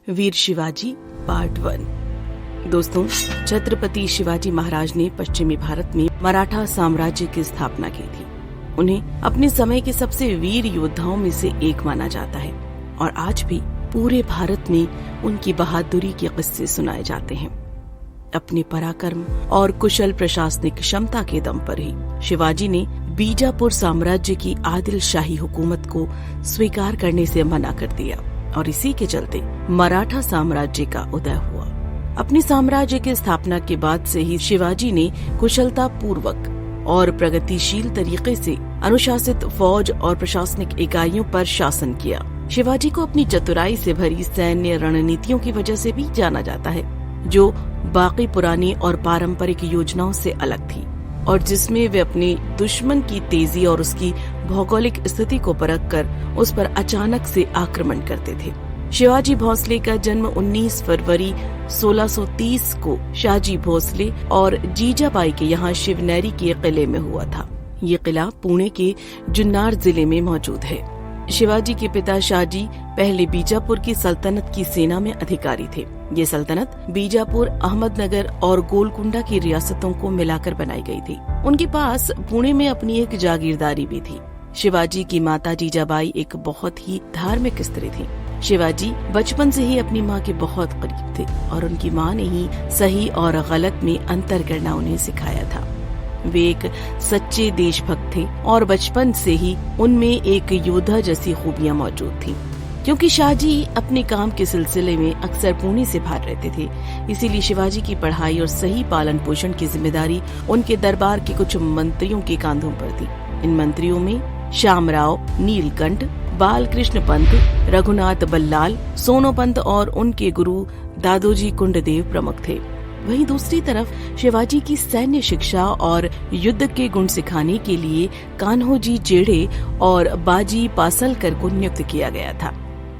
वीर Shivaji part 1। दोस्तों, छत्रपति शिवाजी महाराज ने पश्चिमी भारत में मराठा साम्राज्य की स्थापना की थी। उन्हें अपने समय के सबसे वीर योद्धाओं में से एक माना जाता है और आज भी पूरे भारत में उनकी बहादुरी के किस्से सुनाए जाते हैं। अपने पराक्रम और कुशल प्रशासनिक क्षमता के दम पर ही शिवाजी ने बीजापुर साम्राज्य की आदिल शाही हुकूमत को स्वीकार करने से मना कर दिया और इसी के चलते मराठा साम्राज्य का उदय हुआ। अपने साम्राज्य की स्थापना के बाद से ही शिवाजी ने कुशलता पूर्वक और प्रगतिशील तरीके से अनुशासित फौज और प्रशासनिक इकाइयों पर शासन किया। शिवाजी को अपनी चतुराई से भरी सैन्य रणनीतियों की वजह से भी जाना जाता है, जो बाकी पुरानी और पारंपरिक योजनाओं से अलग थी और जिसमें वे अपने दुश्मन की तेजी और उसकी भौगोलिक स्थिति को परखकर उस पर अचानक से आक्रमण करते थे। शिवाजी भोसले का जन्म 19 फरवरी 1630 को शाहजी भोसले और जीजाबाई के यहाँ शिवनेरी के किले में हुआ था। ये किला पुणे के जुन्नार जिले में मौजूद है। शिवाजी के पिता शाहजी पहले बीजापुर की सल्तनत की सेना में अधिकारी थे। ये सल्तनत बीजापुर, अहमदनगर और गोलकुंडा की रियासतों को मिलाकर बनाई गई थी। उनके पास पुणे में अपनी एक जागीरदारी भी थी। शिवाजी की माता जीजाबाई एक बहुत ही धार्मिक स्त्री थी। शिवाजी बचपन से ही अपनी माँ के बहुत करीब थे और उनकी माँ ने ही सही और गलत में अंतर करना उन्हें सिखाया था। वे एक सच्चे देशभक्त थे और बचपन से ही उनमें एक योद्धा जैसी खूबियां मौजूद थीं। क्योंकि शाहजी अपने काम के सिलसिले में अक्सर पुणे से बाहर रहते थे, इसीलिए शिवाजी की पढ़ाई और सही पालन पोषण की जिम्मेदारी उनके दरबार के कुछ मंत्रियों के कांधों पर थी। इन मंत्रियों में श्यामराव, नीलकंठ, बालकृष्ण पंत, रघुनाथ बल्लाल, सोनो पंत और उनके गुरु दादोजी कुंडदेव प्रमुख थे। वहीं दूसरी तरफ शिवाजी की सैन्य शिक्षा और युद्ध के गुण सिखाने के लिए कान्होजी जेड़े और बाजी पासलकर को नियुक्त किया गया था।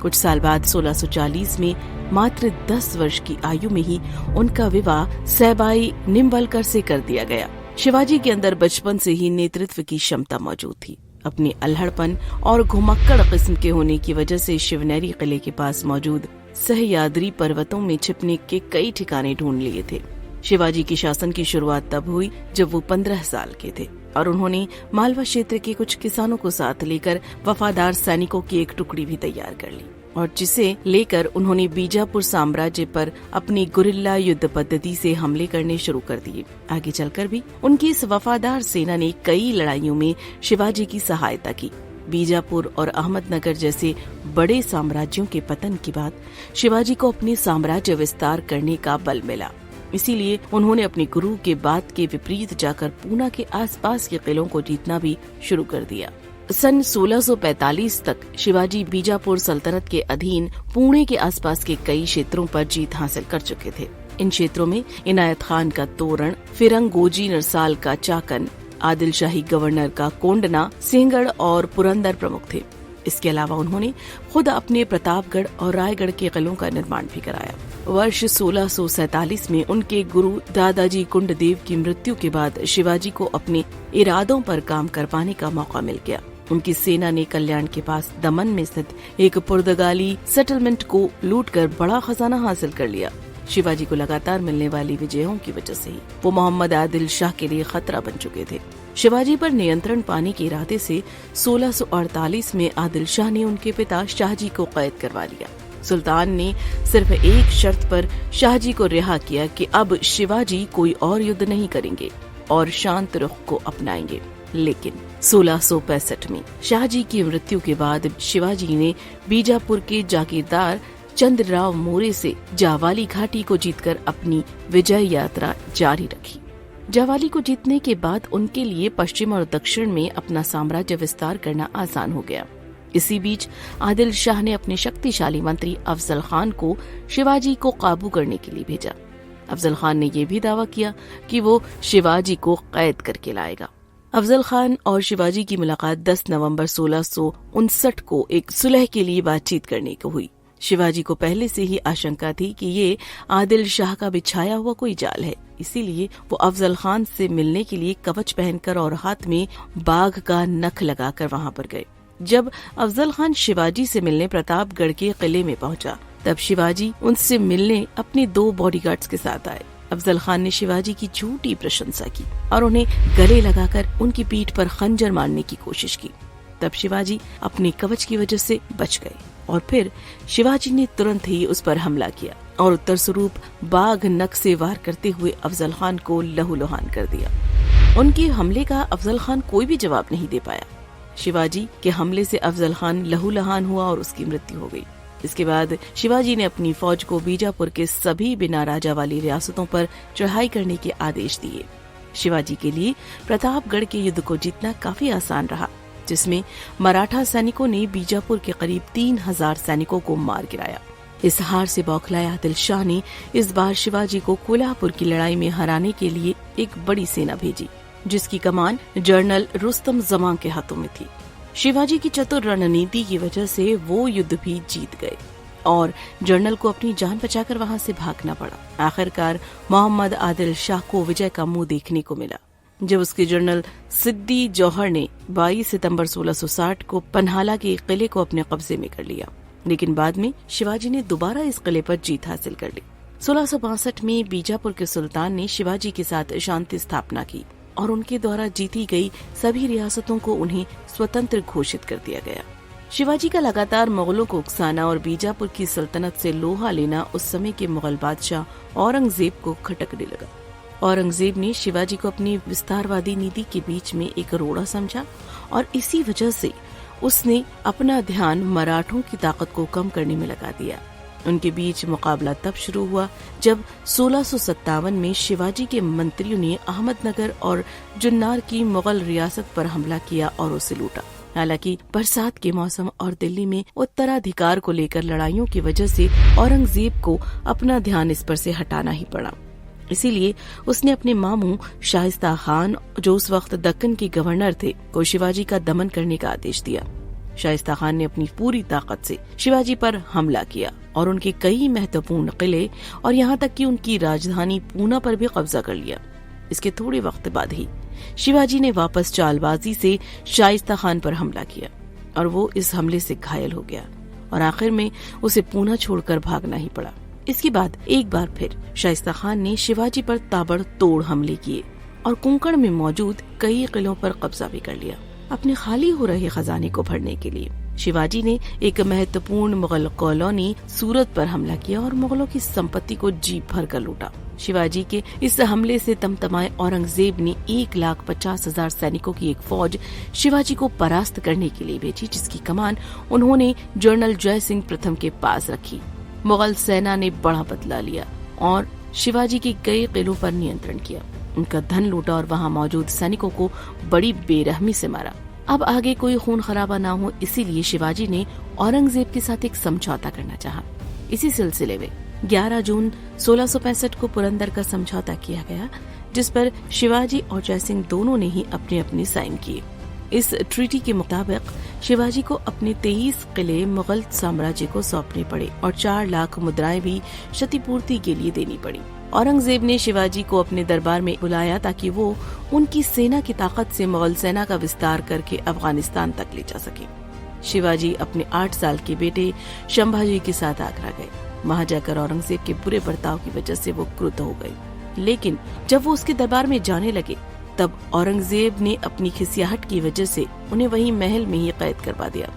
कुछ साल बाद 1640 में मात्र 10 वर्ष की आयु में ही उनका विवाह सैबाई निम्बलकर से कर दिया गया। शिवाजी के अंदर बचपन से ही नेतृत्व की क्षमता मौजूद थी। अपने अल्हड़पन और घुमक्कड़ किस्म के होने की वजह से शिवनेरी किले के पास मौजूद सह्याद्री पर्वतों में छिपने के कई ठिकाने ढूंढ लिए थे। शिवाजी की शासन की शुरुआत तब हुई जब वो 15 साल के थे और उन्होंने मालवा क्षेत्र के कुछ किसानों को साथ लेकर वफादार सैनिकों की एक टुकड़ी भी तैयार कर ली और जिसे लेकर उन्होंने बीजापुर साम्राज्य पर अपनी गुरिल्ला युद्ध पद्धति से हमले करने शुरू कर दिए। आगे चलकर भी उनकी इस वफादार सेना ने कई लड़ाइयों में शिवाजी की सहायता की। बीजापुर और अहमदनगर जैसे बड़े साम्राज्यों के पतन के बाद शिवाजी को अपने साम्राज्य विस्तार करने का बल मिला। इसीलिए उन्होंने अपने गुरु के बात के विपरीत जाकर पूना के आसपास के किलों को जीतना भी शुरू कर दिया। सन 1645 तक शिवाजी बीजापुर सल्तनत के अधीन पुणे के आसपास के कई क्षेत्रों पर जीत हासिल कर चुके थे। इन क्षेत्रों में इनायत खान का तोरण, फिरंगोजी नरसाल का चाकन, आदिल शाही गवर्नर का कोंडना, सिंहगढ़ और पुरंदर प्रमुख थे। इसके अलावा उन्होंने खुद अपने प्रतापगढ़ और रायगढ़ के किलों का निर्माण भी कराया। वर्ष 1647 में उनके गुरु दादाजी कुंडदेव की मृत्यु के बाद शिवाजी को अपने इरादों पर काम कर पाने का मौका मिल गया। उनकी सेना ने कल्याण के पास दमन में स्थित एक पुर्तगाली सेटलमेंट को लूटकर बड़ा खजाना हासिल कर लिया। शिवाजी को लगातार मिलने वाली विजयों की वजह से ही वो मोहम्मद आदिल शाह के लिए खतरा बन चुके थे। शिवाजी पर नियंत्रण पाने के इरादे से 1648 में आदिल शाह ने उनके पिता शाहजी को कैद करवा लिया। सुल्तान ने सिर्फ एक शर्त पर शाहजी को रिहा किया कि अब शिवाजी कोई और युद्ध नहीं करेंगे और शांत रुख को अपनाएंगे। लेकिन 1665 में शाहजी की मृत्यु के बाद शिवाजी ने बीजापुर के जागीरदार चंद्रराव मोरे से जावाली घाटी को जीतकर अपनी विजय यात्रा जारी रखी। जावाली को जीतने के बाद उनके लिए पश्चिम और दक्षिण में अपना साम्राज्य विस्तार करना आसान हो गया। इसी बीच आदिल शाह ने अपने शक्तिशाली मंत्री अफजल खान को शिवाजी को काबू करने के लिए भेजा। अफजल खान ने यह भी दावा किया कि वो शिवाजी को कैद करके लाएगा। अफजल खान और शिवाजी की मुलाकात 10 नवंबर 1659 को एक सुलह के लिए बातचीत करने को हुई। शिवाजी को पहले से ही आशंका थी कि ये आदिल शाह का बिछाया हुआ कोई जाल है, इसीलिए वो अफजल खान से मिलने के लिए कवच पहनकर और हाथ में बाघ का नख लगाकर वहां पर गए। जब अफजल खान शिवाजी से मिलने प्रतापगढ़ के किले में पहुंचा तब शिवाजी उनसे मिलने अपने 2 बॉडीगार्ड्स के साथ आए। अफजल खान ने शिवाजी की झूठी प्रशंसा की और उन्हें गले लगाकर उनकी पीठ पर खंजर मारने की कोशिश की। तब शिवाजी अपने कवच की वजह से बच गए और फिर शिवाजी ने तुरंत ही उस पर हमला किया और उत्तर स्वरूप बाघ नख से वार करते हुए अफजल खान को लहूलुहान कर दिया। उनके हमले का अफजल खान कोई भी जवाब नहीं दे पाया। शिवाजी के हमले से अफजल खान लहूलुहान हुआ और उसकी मृत्यु हो गई। इसके बाद शिवाजी ने अपनी फौज को बीजापुर के सभी बिना राजा वाली रियासतों पर चढ़ाई करने के आदेश दिए। शिवाजी के लिए प्रतापगढ़ के युद्ध को जीतना काफी आसान रहा, जिसमें मराठा सैनिकों ने बीजापुर के करीब 3000 सैनिकों को मार गिराया। इस हार से बौखलाए आदिल शाह ने इस बार शिवाजी को कोल्हापुर की लड़ाई में हराने के लिए एक बड़ी सेना भेजी, जिसकी कमान जनरल रुस्तम जमां के हाथों में थी। शिवाजी की चतुर रणनीति की वजह से वो युद्ध भी जीत गए और जनरल को अपनी जान बचाकर वहां से भागना पड़ा। आखिरकार मोहम्मद आदिल शाह को विजय का मुंह देखने को मिला जब उसके जनरल सिद्दी जौहर ने 22 सितंबर 1660 को पन्हाला के किले को अपने कब्जे में कर लिया। लेकिन बाद में शिवाजी ने दोबारा इस किले पर जीत हासिल कर ली। 1662 में बीजापुर के सुल्तान ने शिवाजी के साथ शांति स्थापना की और उनके द्वारा जीती गई सभी रियासतों को उन्हें स्वतंत्र घोषित कर दिया गया। शिवाजी का लगातार मुगलों को उकसाना और बीजापुर की सल्तनत से लोहा लेना उस समय के मुगल बादशाह औरंगजेब को खटकने लगा। औरंगजेब ने शिवाजी को अपनी विस्तारवादी नीति के बीच में एक रोड़ा समझा और इसी वजह से उसने अपना ध्यान मराठों की ताकत को कम करने में लगा दिया। उनके बीच मुकाबला तब शुरू हुआ जब 1657 में शिवाजी के मंत्रियों ने अहमदनगर और जुन्नार की मुगल रियासत पर हमला किया और उसे लूटा। हालांकि बरसात के मौसम और दिल्ली में उत्तराधिकार को लेकर लड़ाइयों की वजह से औरंगजेब को अपना ध्यान इस पर से हटाना ही पड़ा। इसीलिए उसने अपने मामू शाइस्ता खान, जो उस वक्त दक्कन के गवर्नर थे, को शिवाजी का दमन करने का आदेश दिया। शाइस्ता खान ने अपनी पूरी ताकत से शिवाजी पर हमला किया और उनके कई महत्वपूर्ण किले और यहाँ तक कि उनकी राजधानी पूना पर भी कब्जा कर लिया। इसके थोड़े वक्त बाद ही शिवाजी ने वापस चालबाजी से शाइस्ता खान पर हमला किया और वो इस हमले से घायल हो गया और आखिर में उसे पूना छोड़कर भागना ही पड़ा। इसके बाद एक बार फिर शाइस्ता खान ने शिवाजी पर ताबड़तोड़ हमले किए और कोंकण में मौजूद कई किलों पर कब्जा भी कर लिया। अपने खाली हो रहे खजाने को भरने के लिए शिवाजी ने एक महत्वपूर्ण मुगल कॉलोनी सूरत पर हमला किया और मुगलों की संपत्ति को जी भर कर लूटा। शिवाजी के इस हमले से तमतमाए औरंगजेब ने 1,50,000 सैनिकों की एक फौज शिवाजी को परास्त करने के लिए भेजी, जिसकी कमान उन्होंने जनरल जय सिंह प्रथम के पास रखी। मुगल सेना ने बड़ा बदला लिया और शिवाजी के कई किलों पर नियंत्रण किया, उनका धन लूटा और वहां मौजूद सैनिकों को बड़ी बेरहमी से मारा। अब आगे कोई खून खराबा ना हो, इसीलिए शिवाजी ने औरंगजेब के साथ एक समझौता करना चाहा। इसी सिलसिले में 11 जून 1665 को पुरंदर का समझौता किया गया, जिस पर शिवाजी और जयसिंह दोनों ने ही अपने अपने साइन किए। इस ट्रीटी के मुताबिक शिवाजी को अपने 23 किले मुगल साम्राज्य को सौंपने पड़े और 4 लाख मुद्राएं भी क्षतिपूर्ति के लिए देनी पड़ी। औरंगजेब ने शिवाजी को अपने दरबार में बुलाया ताकि वो उनकी सेना की ताकत से मुगल सेना का विस्तार करके अफगानिस्तान तक ले जा सके। शिवाजी अपने 8 साल के बेटे संभाजी के साथ आगरा गए। वहां जाकर औरंगजेब के बुरे बर्ताव की वजह से वो क्रुद्ध हो गए, लेकिन जब वो उसके दरबार में जाने लगे तब औरंगजेब ने अपनी खिसियाहट की वजह से उन्हें वहीं महल में ही कैद करवा दिया।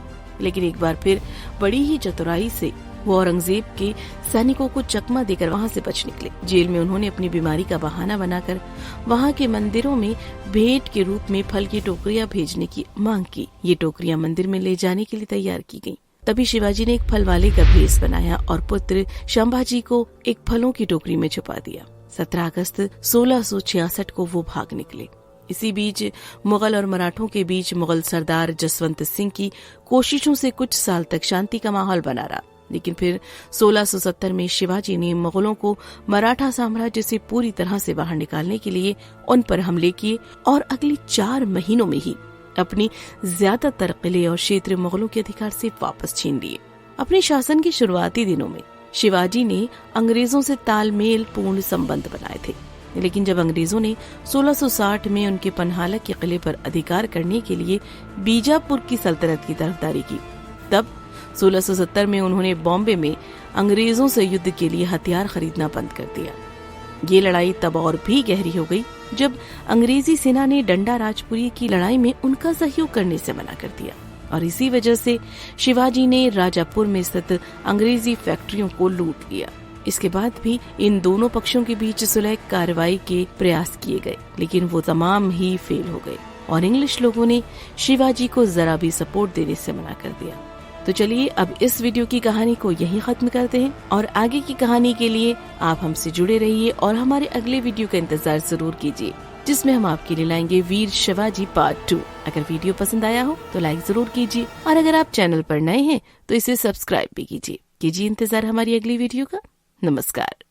लेकिन एक बार फिर बड़ी ही चतुराई से वो औरंगजेब के सैनिकों को चकमा देकर वहां से बच निकले। जेल में उन्होंने अपनी बीमारी का बहाना बनाकर वहां के मंदिरों में भेंट के रूप में फल की टोकरियां भेजने की मांग की। ये टोकरियां मंदिर में ले जाने के लिए तैयार की गयी। तभी शिवाजी ने एक फल वाले का भेष बनाया और पुत्र संभाजी को एक फलों की टोकरी में छुपा दिया। 17 अगस्त 1666 को वो भाग निकले। इसी बीच मुगल और मराठों के बीच मुगल सरदार जसवंत सिंह की कोशिशों से कुछ साल तक शांति का माहौल बना रहा, लेकिन फिर 1670 में शिवाजी ने मुगलों को मराठा साम्राज्य से पूरी तरह से बाहर निकालने के लिए उन पर हमले किए और अगले 4 महीनों में ही अपनी ज्यादातर किले और क्षेत्र मुगलों के अधिकार से वापस छीन लिए। अपने शासन के शुरुआती दिनों में शिवाजी ने अंग्रेजों से तालमेल पूर्ण संबंध बनाए थे, लेकिन जब अंग्रेजों ने 1660 में उनके पन्हाला के किले पर अधिकार करने के लिए बीजापुर की सल्तनत की तरफदारी की, तब 1670 में उन्होंने बॉम्बे में अंग्रेजों से युद्ध के लिए हथियार खरीदना बंद कर दिया। ये लड़ाई तब और भी गहरी हो गई जब अंग्रेजी सेना ने डंडा राजपुरी की लड़ाई में उनका सहयोग करने से मना कर दिया और इसी वजह से शिवाजी ने राजापुर में स्थित अंग्रेजी फैक्ट्रियों को लूट लिया। इसके बाद भी इन दोनों पक्षों के बीच सुलह कार्रवाई के प्रयास किए गए, लेकिन वो तमाम ही फेल हो गए और इंग्लिश लोगों ने शिवाजी को जरा भी सपोर्ट देने से मना कर दिया। तो चलिए अब इस वीडियो की कहानी को यहीं खत्म करते हैं और आगे की कहानी के लिए आप हमसे जुड़े रहिए और हमारे अगले वीडियो का इंतजार जरूर कीजिए, जिसमें हम आपके लिए लाएंगे वीर शिवाजी पार्ट 2। अगर वीडियो पसंद आया हो तो लाइक जरूर कीजिए और अगर आप चैनल पर नए हैं तो इसे सब्सक्राइब भी कीजिए इंतजार हमारी अगली वीडियो का। नमस्कार।